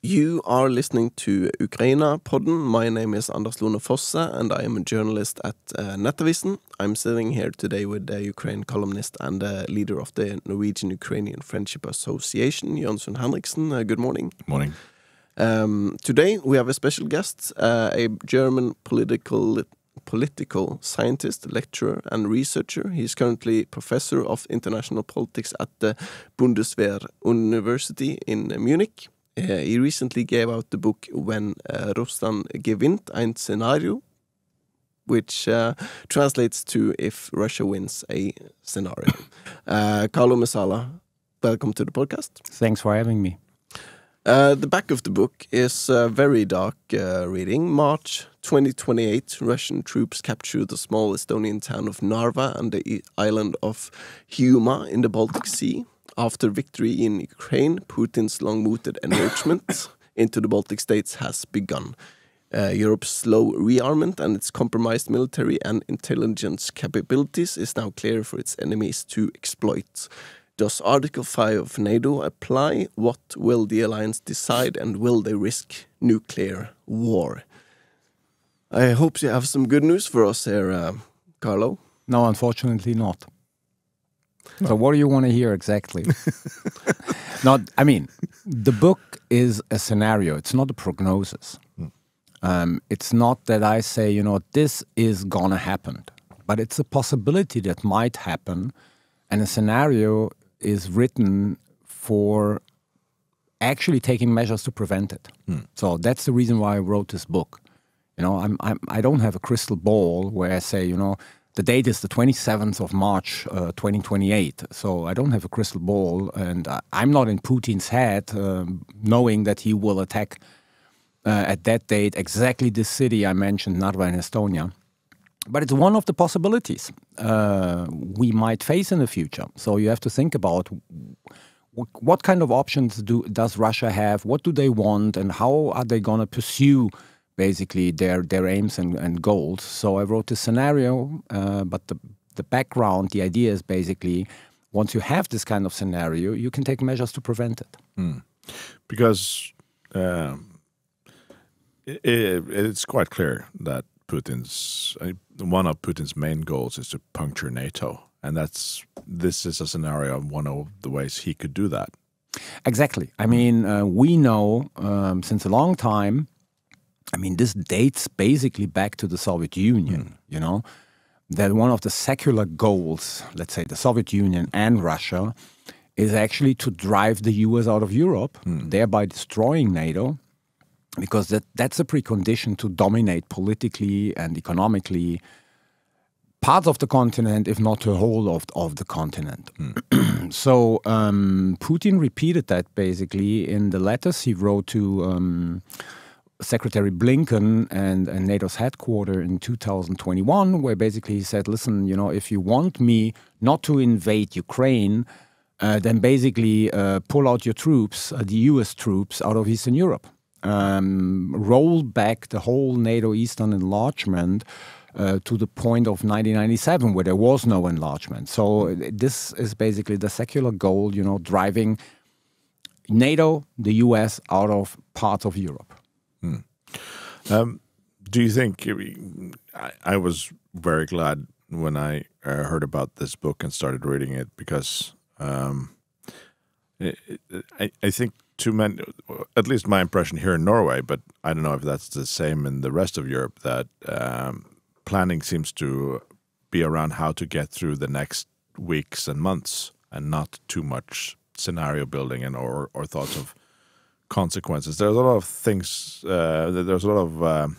You are listening to Ukrainapodden. My name is Anders Lone Fosse, and I am a journalist at Nettavisen. I'm sitting here today with the Ukraine columnist and leader of the Norwegian-Ukrainian Friendship Association, Jonsson Henriksen. Good morning. Morning. Today we have a special guest, a German political scientist, lecturer and researcher. He's currently professor of international politics at the Bundeswehr University in Munich. He recently gave out the book When Russland gewinnt ein Szenario, which translates to If Russia Wins a Scenario. Carlo Masala, welcome to the podcast. Thanks for having me. The back of the book is very dark reading. March 2028, Russian troops capture the small Estonian town of Narva and the island of Hiiumaa in the Baltic Sea. After victory in Ukraine, Putin's long-mooted encroachment into the Baltic states has begun. Europe's slow rearmament and its compromised military and intelligence capabilities is now clear for its enemies to exploit. Does Article 5 of NATO apply? What will the alliance decide, and will they risk nuclear war? I hope you have some good news for us here, Carlo. No, unfortunately not. No. So what do you want to hear exactly? The book is a scenario. It's not a prognosis. It's not that I say, this is going to happen. But it's a possibility that might happen. And a scenario is written for actually taking measures to prevent it. So that's the reason why I wrote this book. I don't have a crystal ball where I say, the date is the 27th of March, 2028. So I don't have a crystal ball, and I'm not in Putin's head, knowing that he will attack at that date exactly this city I mentioned, Narva in Estonia. But it's one of the possibilities we might face in the future. So you have to think about what kind of options does Russia have, what do they want, and how are they going to pursue basically their aims and goals. So I wrote this scenario, but the background, the idea is basically once you have this kind of scenario, you can take measures to prevent it. Because it's quite clear that one of Putin's main goals is to puncture NATO. And this is a scenario of one of the ways he could do that. Exactly. We know since a long time, this dates basically back to the Soviet Union, that one of the secular goals, let's say the Soviet Union and Russia, is actually to drive the US out of Europe, thereby destroying NATO, because that's a precondition to dominate politically and economically parts of the continent, if not the whole of the continent. So Putin repeated that basically in the letters he wrote to Secretary Blinken and NATO's headquarters in 2021, where basically he said, listen, if you want me not to invade Ukraine, then basically pull out your troops, the US troops, out of Eastern Europe. Roll back the whole NATO Eastern enlargement to the point of 1997, where there was no enlargement. So this is basically the secular goal, driving NATO, the US, out of parts of Europe. Do you think, I was very glad when I heard about this book and started reading it, because I think too many, at least my impression here in Norway, but I don't know if that's the same in the rest of Europe, that planning seems to be around how to get through the next weeks and months, and not too much scenario building or thoughts of consequences. There's a lot of things, there's a lot of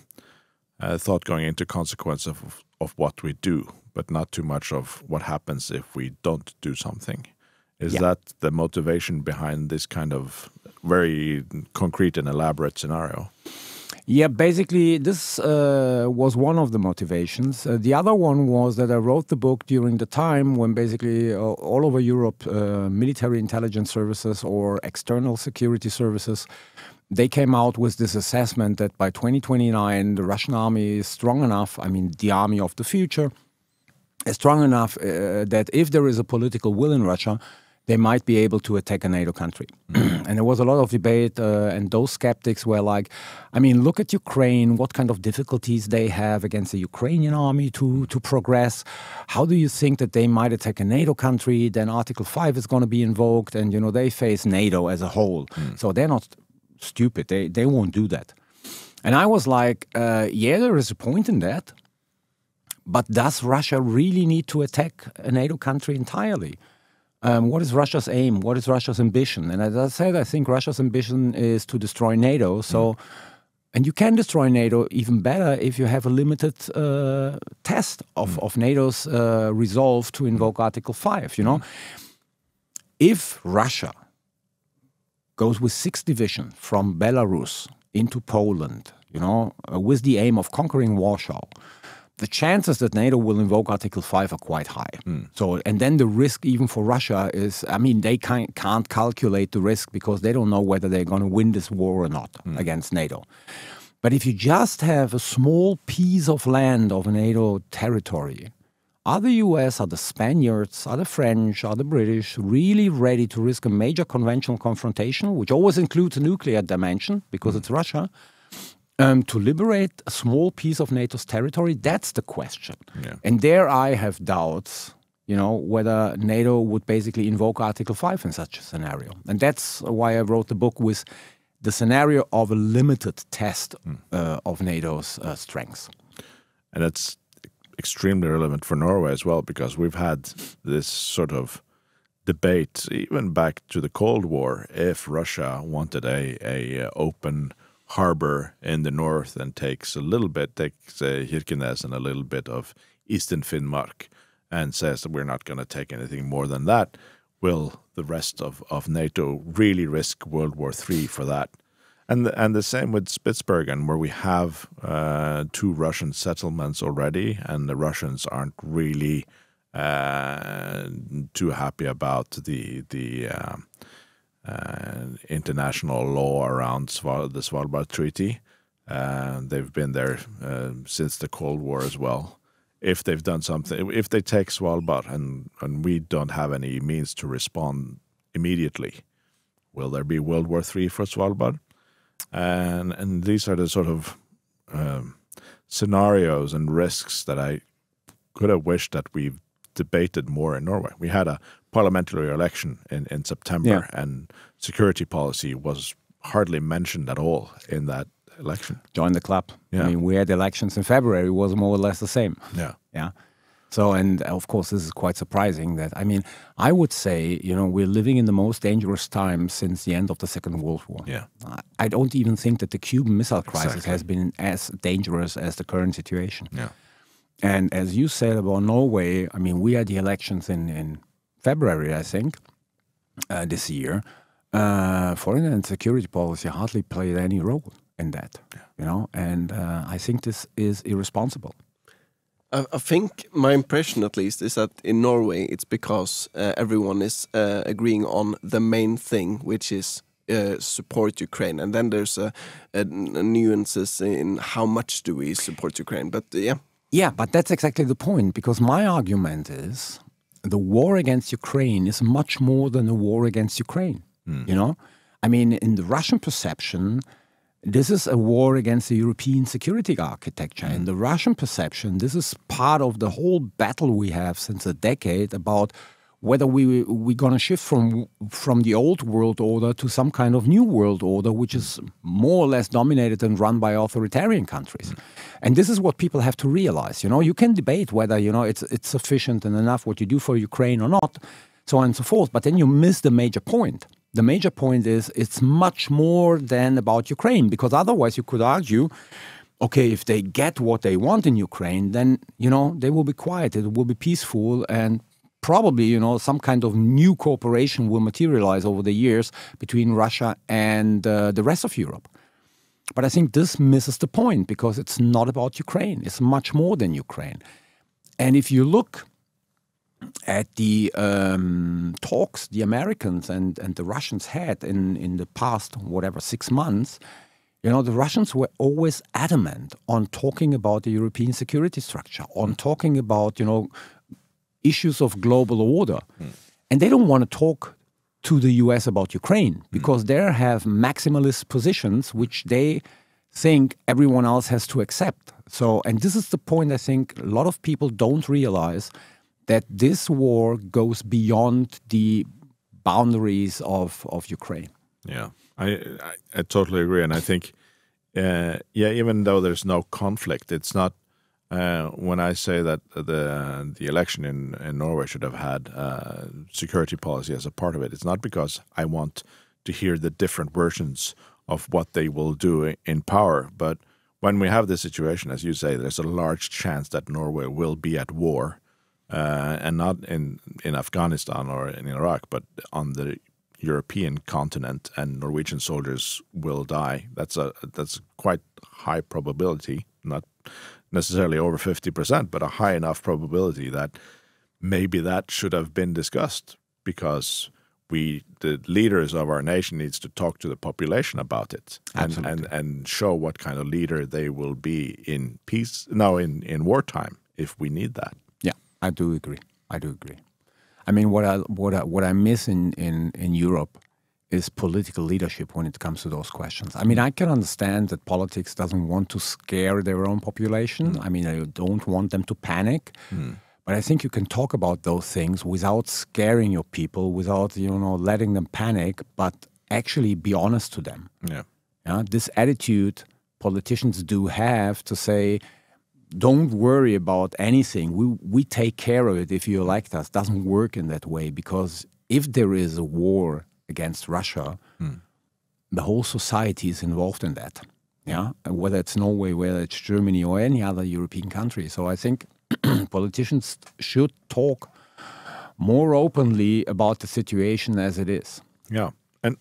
thought going into consequences of what we do, but not too much of what happens if we don't do something. Is that the motivation behind this kind of very concrete and elaborate scenario? Yeah, basically this was one of the motivations. The other one was that I wrote the book during the time when basically all over Europe, military intelligence services or external security services, they came out with this assessment that by 2029 the Russian army is strong enough, the army of the future, is strong enough that if there is a political will in Russia, they might be able to attack a NATO country. And there was a lot of debate, and those skeptics were like, I mean, look at Ukraine, what kind of difficulties they have against the Ukrainian army to progress. How do you think that they might attack a NATO country? Then Article 5 is going to be invoked, and, you know, they face NATO as a whole. So they're not stupid. They won't do that. And I was like, yeah, there is a point in that. But does Russia really need to attack a NATO country entirely? What is Russia's aim? What is Russia's ambition? And as I said, I think Russia's ambition is to destroy NATO. So, and you can destroy NATO even better if you have a limited test of NATO's resolve to invoke Article 5, you know? If Russia goes with 6 divisions from Belarus into Poland, you know, with the aim of conquering Warsaw, the chances that NATO will invoke Article 5 are quite high. So, and then the risk even for Russia is, I mean, they can't calculate the risk because they don't know whether they're going to win this war or not against NATO. But if you just have a small piece of land of NATO territory, are the US, are the Spaniards, are the French, are the British really ready to risk a major conventional confrontation, which always includes a nuclear dimension because it's Russia, to liberate a small piece of NATO's territory? That's the question. Yeah. And there I have doubts, you know, whether NATO would basically invoke Article 5 in such a scenario. And that's why I wrote the book with the scenario of a limited test of NATO's strengths. And that's extremely relevant for Norway as well, because we've had this sort of debate, even back to the Cold War, if Russia wanted a open harbor in the north and takes Kirkenes and a little bit of eastern Finnmark and says that we're not going to take anything more than that, will the rest of NATO really risk World War III for that? And the same with Spitsbergen, where we have 2 Russian settlements already, and the Russians aren't really too happy about the international law around the Svalbard Treaty. They've been there since the Cold War as well. If they've done something, if they take Svalbard and we don't have any means to respond immediately, will there be World War III for Svalbard? And these are the sort of scenarios and risks that I could have wished that we've debated more in Norway. We had a parliamentary election in September, and security policy was hardly mentioned at all in that election. Join the club. Yeah. I mean, we had elections in February. It was more or less the same. Yeah. So, and of course, this is quite surprising that, I mean, I would say, you know, we're living in the most dangerous time since the end of the Second World War. Yeah. I don't even think that the Cuban Missile Crisis has been as dangerous as the current situation. Yeah. And as you said about Norway, I mean, we had the elections in February, I think, this year. Foreign and security policy hardly played any role in that, you know, and I think this is irresponsible. I think my impression, at least, is that in Norway it's because everyone is agreeing on the main thing, which is support Ukraine, and then there's a nuances in how much do we support Ukraine. But yeah, but that's exactly the point, because my argument is the war against Ukraine is much more than a war against Ukraine. You know, I mean, in the Russian perception, this is a war against the European security architecture. In the Russian perception, this is part of the whole battle we have since a decade about whether we're going to shift from the old world order to some kind of new world order, which is more or less dominated and run by authoritarian countries. And this is what people have to realize. You know, you can debate whether, you know, it's sufficient and enough what you do for Ukraine or not, so on and so forth. But then you miss the major point. The major point is it's much more than about Ukraine, because otherwise you could argue, okay, if they get what they want in Ukraine, then, you know, they will be quiet, it will be peaceful, and probably, you know, some kind of new cooperation will materialize over the years between Russia and the rest of Europe. But I think this misses the point, because it's not about Ukraine. It's much more than Ukraine. And if you look at the talks the Americans and the Russians had in the past, 6 months, you know, the Russians were always adamant on talking about the European security structure, on talking about, you know, issues of global order. And they don't want to talk to the US about Ukraine, because they have maximalist positions which they think everyone else has to accept. So, and this is the point I think a lot of people don't realize, that this war goes beyond the boundaries of Ukraine. Yeah, I totally agree. And I think, even though there's no conflict, it's not, when I say that the election in Norway should have had security policy as a part of it, it's not because I want to hear the different versions of what they will do in power. But when we have this situation, as you say, there's a large chance that Norway will be at war, and not in Afghanistan or in Iraq, but on the European continent, and Norwegian soldiers will die. That's quite high probability, not necessarily over 50%, but a high enough probability that maybe that should have been discussed, because the leaders of our nation needs to talk to the population about it, and show what kind of leader they will be in peace, in wartime, if we need that. Yeah, I do agree. I mean, what I miss in Europe is political leadership when it comes to those questions. I mean, I can understand that politics doesn't want to scare their own population. I mean, I don't want them to panic. But I think you can talk about those things without scaring your people, without, letting them panic, but actually be honest to them. Yeah. This attitude politicians do have to say, don't worry about anything. We take care of it if you elect us. Doesn't work in that way, because if there is a war against Russia, the whole society is involved in that. Yeah, whether it's Norway, whether it's Germany or any other European country. So I think politicians should talk more openly about the situation as it is. Yeah, and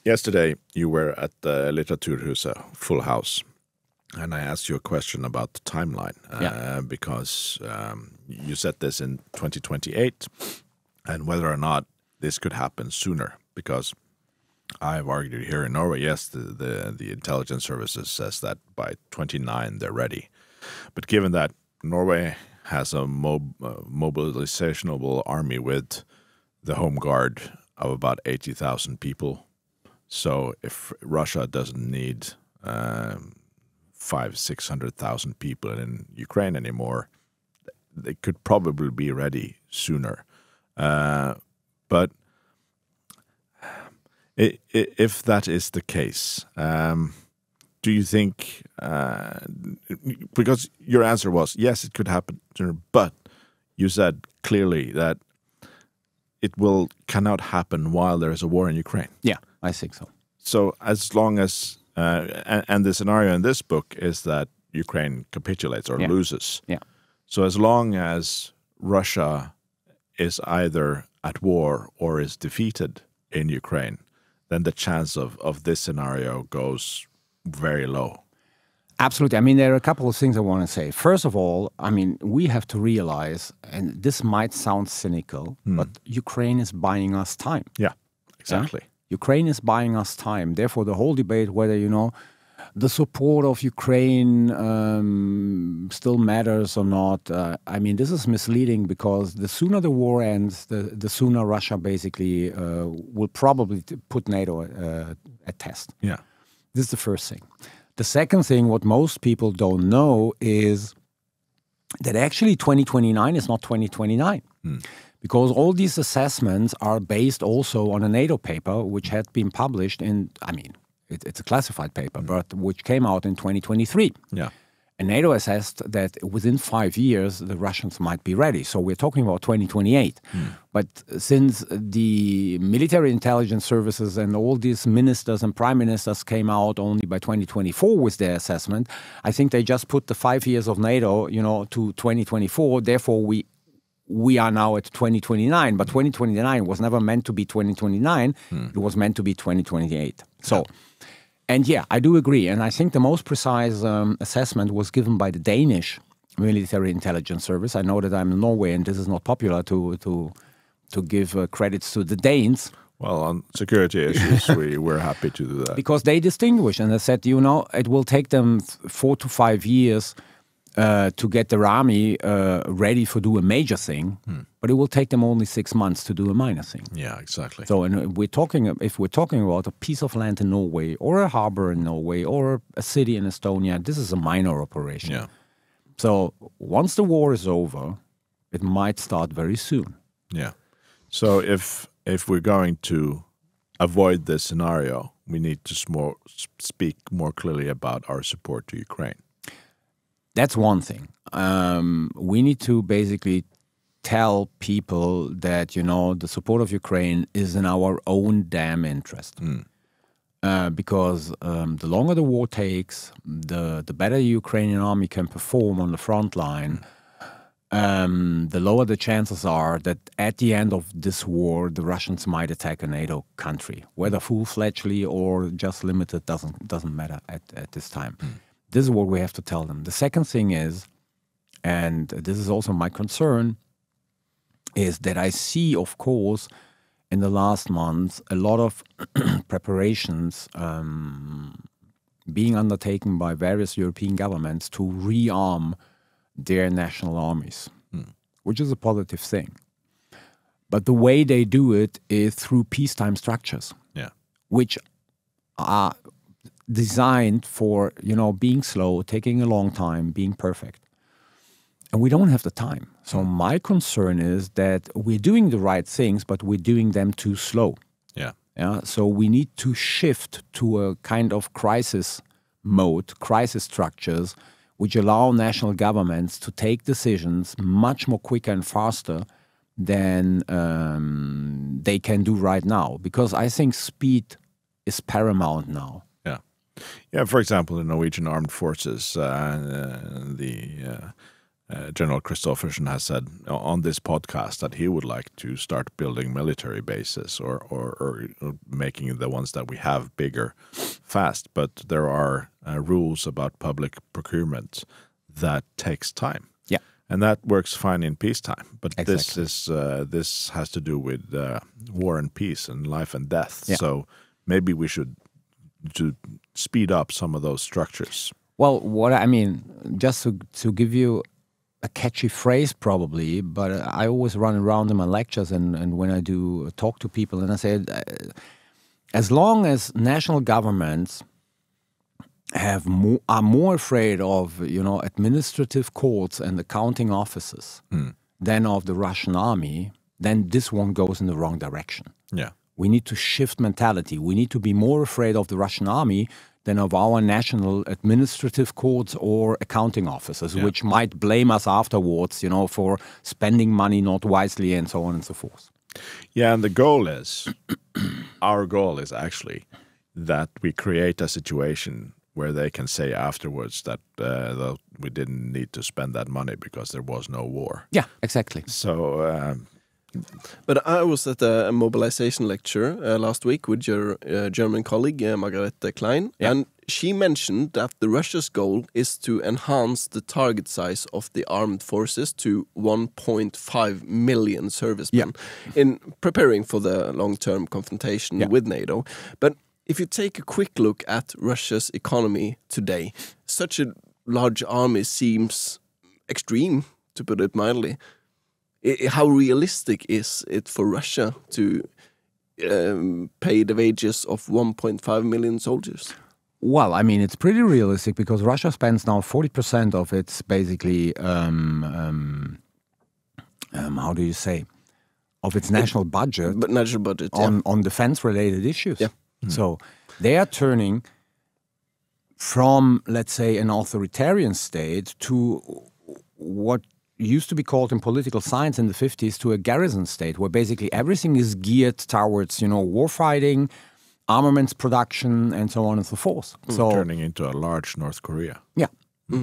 yesterday you were at the Litteraturhuset, Full House. And I asked you a question about the timeline, because you said this in 2028, and whether or not this could happen sooner. Because I've argued here in Norway, yes, the intelligence services says that by 29 they're ready. But given that Norway has a mobilizationable army with the home guard of about 80,000 people, so if Russia doesn't need 500,000-600,000 people in Ukraine anymore, they could probably be ready sooner. But if that is the case, do you think, because your answer was, yes, it could happen sooner, but you said clearly that it cannot happen while there is a war in Ukraine. Yeah, I think so. So as long as and the scenario in this book is that Ukraine capitulates or loses. Yeah. So as long as Russia is either at war or is defeated in Ukraine, then the chance of this scenario goes very low. Absolutely. I mean, there are a couple of things I want to say. First of all, I mean, we have to realize, and this might sound cynical, but Ukraine is buying us time. Yeah, exactly. Yeah? Ukraine is buying us time. Therefore, the whole debate whether, the support of Ukraine still matters or not, I mean, this is misleading, because the sooner the war ends, the sooner Russia basically will probably put NATO at test. Yeah. This is the first thing. The second thing, what most people don't know, is that actually 2029 is not 2029. Because all these assessments are based also on a NATO paper, which had been published in, I mean, it's a classified paper, but which came out in 2023. Yeah. And NATO assessed that within 5 years, the Russians might be ready. So we're talking about 2028. But since the military intelligence services and all these ministers and prime ministers came out only by 2024 with their assessment, I think they just put the 5 years of NATO, to 2024. Therefore, we are now at 2029, but 2029 was never meant to be 2029. It was meant to be 2028. So, and yeah, I do agree. And I think the most precise assessment was given by the Danish military intelligence service. I know that I'm in Norway, and this is not popular to give credits to the Danes. Well, on security issues, we're happy to do that. Because they distinguish, and they said, it will take them 4 to 5 years to get their army ready for do a major thing, but it will take them only 6 months to do a minor thing. Yeah, exactly. So, and if we're talking about a piece of land in Norway, or a harbor in Norway, or a city in Estonia, this is a minor operation. Yeah. So once the war is over, it might start very soon. Yeah. So if we're going to avoid this scenario, we need to speak more clearly about our support to Ukraine. That's one thing. We need to basically tell people that, the support of Ukraine is in our own damn interest. Because the longer the war takes, the better the Ukrainian army can perform on the front line, the lower the chances are that at the end of this war, the Russians might attack a NATO country. Whether full-fledgedly or just limited doesn't matter at this time. This is what we have to tell them. The second thing is, and this is also my concern, is that I see, of course, in the last months, a lot of preparations being undertaken by various European governments to rearm their national armies, which is a positive thing. But the way they do it is through peacetime structures, which are designed for, being slow, taking a long time, being perfect. And we don't have the time. So my concern is that we're doing the right things, but we're doing them too slow. Yeah. So we need to shift to a kind of crisis mode, crisis structures, which allow national governments to take decisions much more quicker and faster than they can do right now. Because I think speed is paramount now. Yeah, for example, the Norwegian Armed Forces, General Christoffersen has said on this podcast that he would like to start building military bases or making the ones that we have bigger fast. But there are rules about public procurement that takes time. Yeah, and that works fine in peacetime. But this has to do with war and peace and life and death. Yeah. So maybe we should to speed up some of those structures. Well, just to give you a catchy phrase probably, but I always run around in my lectures and when I do talk to people, and I say, as long as national governments are more afraid of, administrative courts and accounting offices than of the Russian army, then this one goes in the wrong direction. Yeah. We need to shift mentality. We need to be more afraid of the Russian army than of our national administrative courts or accounting officers, which might blame us afterwards, for spending money not wisely and so on and so forth. Yeah, and our goal is actually that we create a situation where they can say afterwards that we didn't need to spend that money because there was no war. Yeah, exactly. So... But I was at a mobilization lecture last week with your German colleague, Margarete Klein, and she mentioned that the Russia's goal is to enhance the target size of the armed forces to 1.5 million servicemen in preparing for the long-term confrontation with NATO. But if you take a quick look at Russia's economy today, such a large army seems extreme, to put it mildly. How realistic is it for Russia to pay the wages of 1.5 million soldiers? Well, it's pretty realistic because Russia spends now 40% of its basically, how do you say, of its national budget, on defense-related issues. Yeah. So they are turning from, let's say, an authoritarian state to what used to be called in political science in the 50s to a garrison state, where basically everything is geared towards, warfighting, armaments production, and so on and so forth. So turning into a large North Korea. Yeah.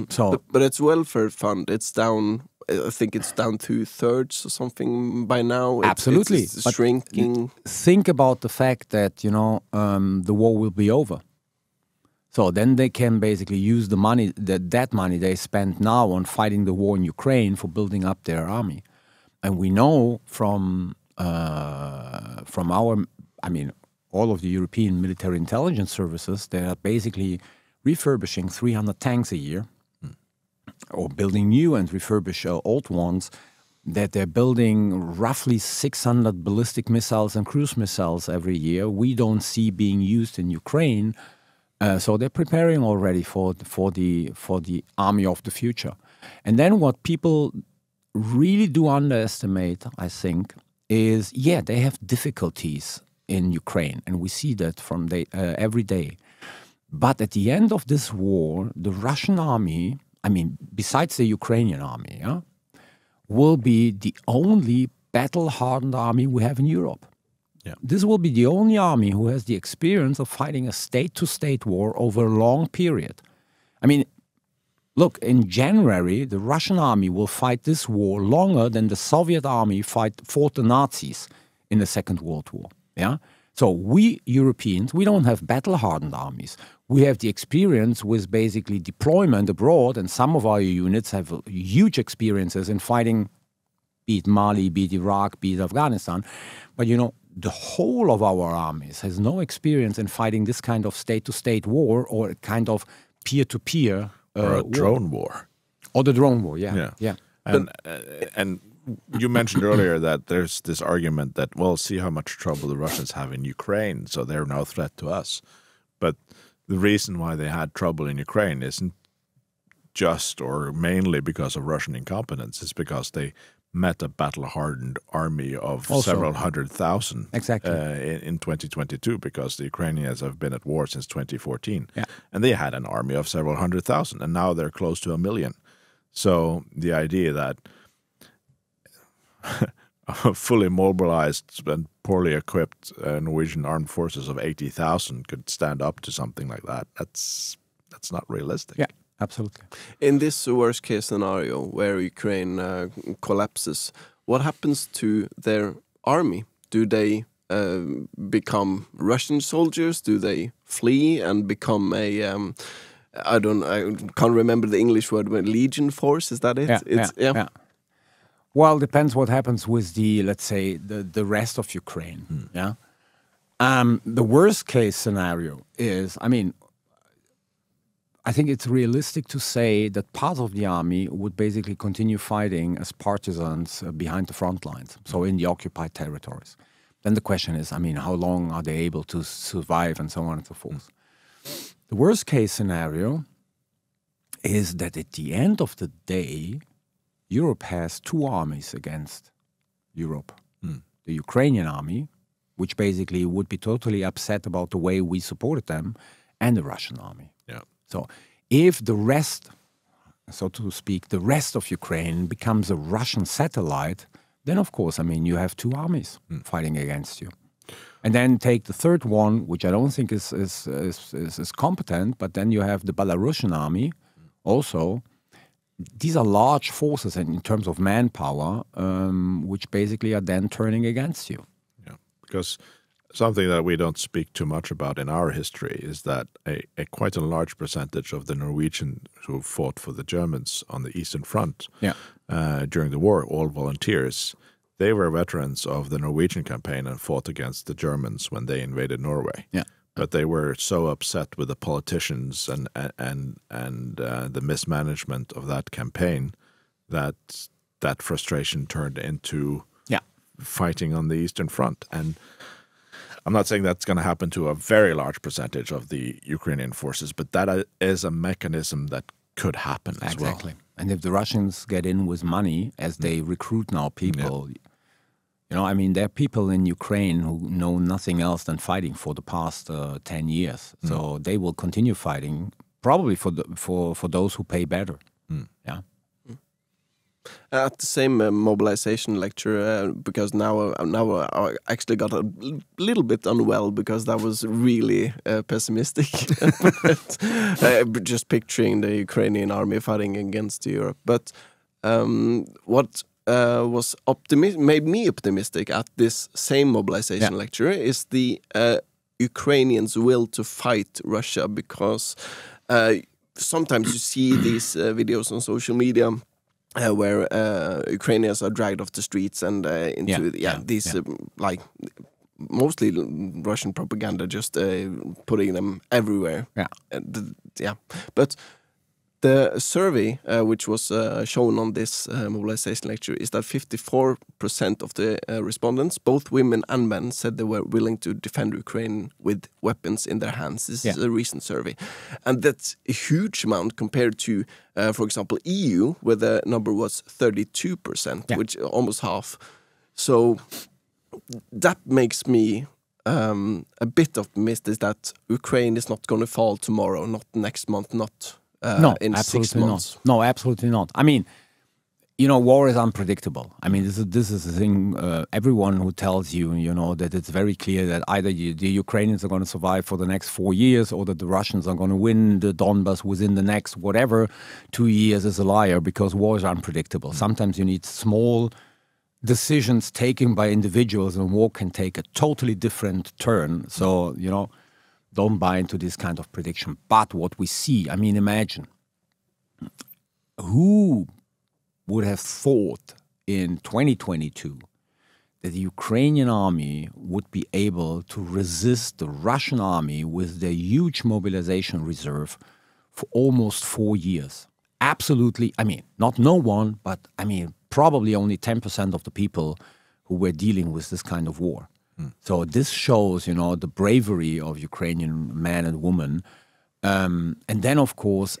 So, but its welfare fund, it's down. I think it's down 2/3 or something by now. Absolutely, it's shrinking. Think about the fact that the war will be over. So then they can basically use the money, that money they spend now on fighting the war in Ukraine for building up their army. And we know from all of the European military intelligence services, they are basically refurbishing 300 tanks a year or building new and refurbish old ones, that they're building roughly 600 ballistic missiles and cruise missiles every year. We don't see being used in Ukraine, so they're preparing already for the army of the future. And then what people really do underestimate, I think, is they have difficulties in Ukraine, and we see that from every day. But at the end of this war, the Russian army, I mean, besides the Ukrainian army, will be the only battle-hardened army we have in Europe. Yeah. This will be the only army who has the experience of fighting a state-to-state war over a long period. I mean, look, in January, the Russian army will fight this war longer than the Soviet army fought the Nazis in the Second World War. Yeah. So we Europeans, we don't have battle-hardened armies. We have the experience with basically deployment abroad, and some of our units have huge experiences in fighting, be it Mali, be it Iraq, be it Afghanistan. But, the whole of our armies has no experience in fighting this kind of state-to-state war or a kind of peer-to-peer or a drone war. Or the drone war, yeah. And you mentioned earlier that there's this argument that, well, see how much trouble the Russians have in Ukraine, so they're no threat to us. But the reason why they had trouble in Ukraine isn't just or mainly because of Russian incompetence. It's because they met a battle-hardened army of several 100,000 in 2022, because the Ukrainians have been at war since 2014. Yeah. And they had an army of several 100,000, and now they're close to 1 million. So the idea that fully mobilized and poorly equipped Norwegian armed forces of 80,000 could stand up to something like that, that's not realistic. Yeah, absolutely. In this worst case scenario where Ukraine collapses, what happens to their army? Do they become Russian soldiers? Do they flee and become a I can't remember the English word, but Legion force, is that it? Yeah. Well, it depends what happens with let's say, the rest of Ukraine. Yeah. The worst case scenario is, I mean, I think it's realistic to say that part of the army would basically continue fighting as partisans behind the front lines, so in the occupied territories. Then the question is, I mean, how long are they able to survive, and so on and so forth. The worst case scenario is that at the end of the day, Europe has two armies against Europe. The Ukrainian army, which basically would be totally upset about the way we supported them, and the Russian army. Yeah. So if the rest, so to speak, the rest of Ukraine becomes a Russian satellite, then of course, I mean, you have two armies fighting against you. And then take the third one, which I don't think is competent, but then you have the Belarusian army also. These are large forces in terms of manpower, which basically are then turning against you. Yeah, because something that we don't speak too much about in our history is that quite a large percentage of the Norwegians who fought for the Germans on the Eastern Front during the war, all volunteers, they were veterans of the Norwegian campaign and fought against the Germans when they invaded Norway. Yeah. But they were so upset with the politicians and the mismanagement of that campaign that frustration turned into fighting on the Eastern Front. And I'm not saying that's going to happen to a very large percentage of the Ukrainian forces, but that is a mechanism that could happen as well. Exactly. And if the Russians get in with money, as they recruit now people, I mean, there are people in Ukraine who know nothing else than fighting for the past 10 years. So they will continue fighting, probably for those who pay better. Yeah. At the same mobilization lecture, because now I actually got a little bit unwell because that was really pessimistic. Just picturing the Ukrainian army fighting against Europe. But what made me optimistic at this same mobilization lecture is the Ukrainians' will to fight Russia, because sometimes you see these videos on social media where Ukrainians are dragged off the streets and into these like mostly Russian propaganda, just putting them everywhere. But The survey, which was shown on this mobilization lecture, is that 54% of the respondents, both women and men, said they were willing to defend Ukraine with weapons in their hands. This is a recent survey. And that's a huge amount compared to, for example, EU, where the number was 32%, which almost half. So that makes me a bit optimistic that Ukraine is not going to fall tomorrow, not next month, not... no, in 6 months. Not. No, absolutely not. I mean, you know, war is unpredictable. I mean, this is the thing. Everyone who tells you, you know, that it's very clear that either the Ukrainians are going to survive for the next 4 years, or that the Russians are going to win the Donbas within the next whatever 2 years is a liar, because war is unpredictable. Sometimes you need small decisions taken by individuals, and war can take a totally different turn. So, you know, don't buy into this kind of prediction. But what we see, I mean, imagine, who would have thought in 2022 that the Ukrainian army would be able to resist the Russian army with their huge mobilization reserve for almost 4 years? Absolutely, I mean, not no one, but I mean, probably only 10% of the people who were dealing with this kind of war. So this shows, you know, the bravery of Ukrainian men and women. And then, of course,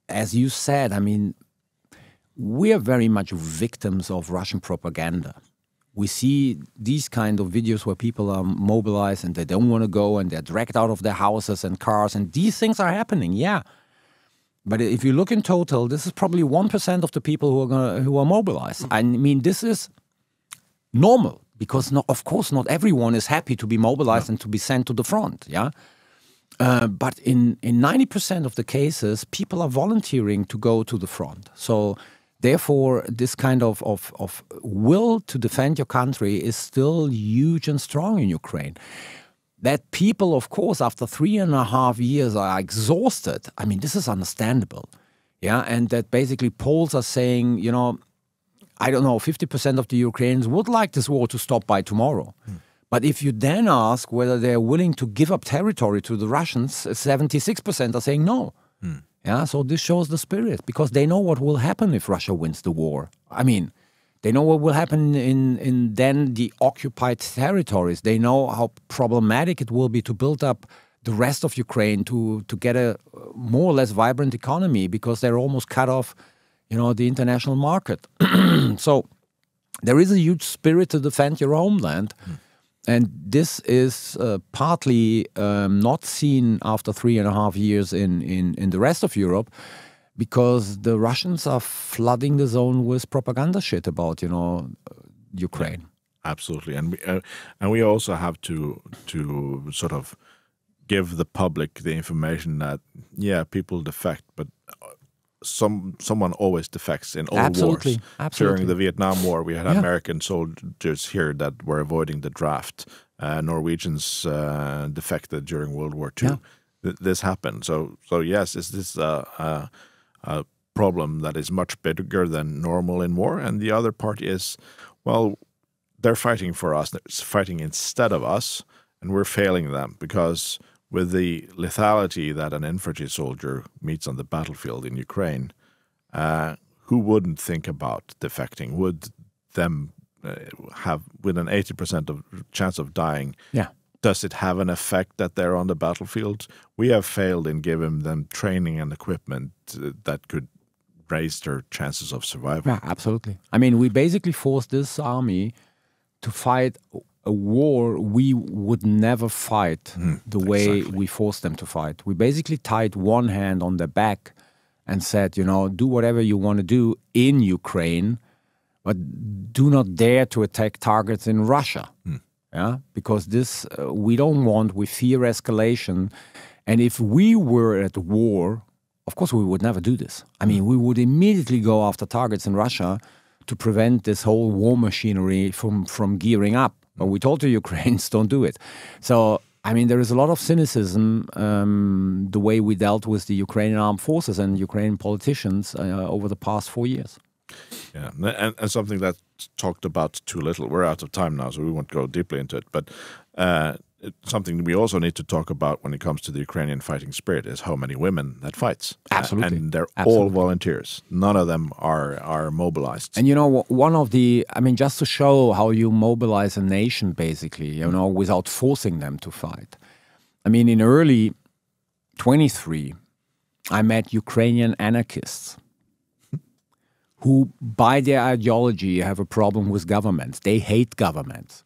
as you said, I mean, we are very much victims of Russian propaganda. We see these kind of videos where people are mobilized and they don't want to go, and they're dragged out of their houses and cars, and these things are happening, yeah. But if you look in total, this is probably 1% of the people who are mobilized. I mean, this is normal. Because, of course, not everyone is happy to be mobilized and to be sent to the front, yeah? But in 90% of the cases, people are volunteering to go to the front. So, therefore, this kind of will to defend your country is still huge and strong in Ukraine. That people, of course, after 3.5 years are exhausted, I mean, this is understandable, yeah? And that basically polls are saying, you know, I don't know, 50% of the Ukrainians would like this war to stop by tomorrow. But if you then ask whether they're willing to give up territory to the Russians, 76% are saying no. Yeah, so this shows the spirit, because they know what will happen if Russia wins the war. I mean, they know what will happen in then the occupied territories. They know how problematic it will be to build up the rest of Ukraine to get a more or less vibrant economy, because they're almost cut off, you know, the international market. So there is a huge spirit to defend your homeland. And this is partly not seen after 3.5 years in the rest of Europe, because the Russians are flooding the zone with propaganda shit about, you know, Ukraine. Yeah, absolutely. And we also have to sort of give the public the information that, yeah, people defect, but someone always defects in all wars. Absolutely. During the Vietnam War, we had American soldiers here that were avoiding the draft. Norwegians defected during World War II. Yeah. This happened. So yes, is this a problem that is much bigger than normal in war? And the other part is, well, they're fighting for us. They're fighting instead of us, and we're failing them, because with the lethality that an infantry soldier meets on the battlefield in Ukraine, who wouldn't think about defecting? Would them have, with an 80% of chance of dying, does it have an effect that they're on the battlefield? We have failed in giving them training and equipment that could raise their chances of survival. Yeah, absolutely. I mean, we basically forced this army to fight a war we would never fight the way we forced them to fight. We basically tied one hand on their back and said, you know, do whatever you want to do in Ukraine, but do not dare to attack targets in Russia. Yeah, because this we don't want. We fear escalation. And if we were at war, of course we would never do this. I mean, we would immediately go after targets in Russia to prevent this whole war machinery from gearing up. But we told the Ukrainians, don't do it. So, I mean, there is a lot of cynicism the way we dealt with the Ukrainian armed forces and Ukrainian politicians over the past 4 years. Yeah, and something that's talked about too little. We're out of time now, so we won't go deeply into it. But something we also need to talk about when it comes to the Ukrainian fighting spirit is how many women that fights. Absolutely. And they're all volunteers. None of them are mobilized. And one of the, just to show how you mobilize a nation, basically, without forcing them to fight. In early 23, I met Ukrainian anarchists who, by their ideology, have a problem with governments. They hate governments.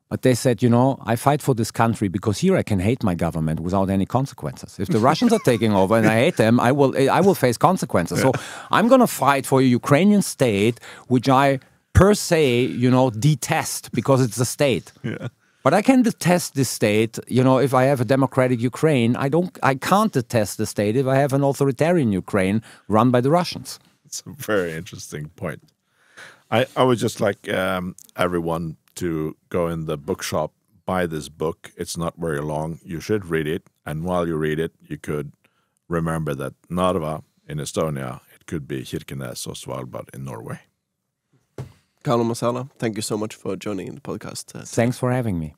But they said, I fight for this country because here I can hate my government without any consequences. If the Russians are taking over and I hate them, I will face consequences. So I'm going to fight for a Ukrainian state, which I per se, detest because it's a state. Yeah. But I can detest this state, if I have a democratic Ukraine. I can't detest the state if I have an authoritarian Ukraine run by the Russians. It's a very interesting point. I would just like everyone to go in the bookshop, buy this book. It's not very long. You should read it. And while you read it, you could remember that Narva in Estonia, it could be Kirkenes or Svalbard in Norway. Carlo Masala, thank you so much for joining the podcast. Thanks for having me.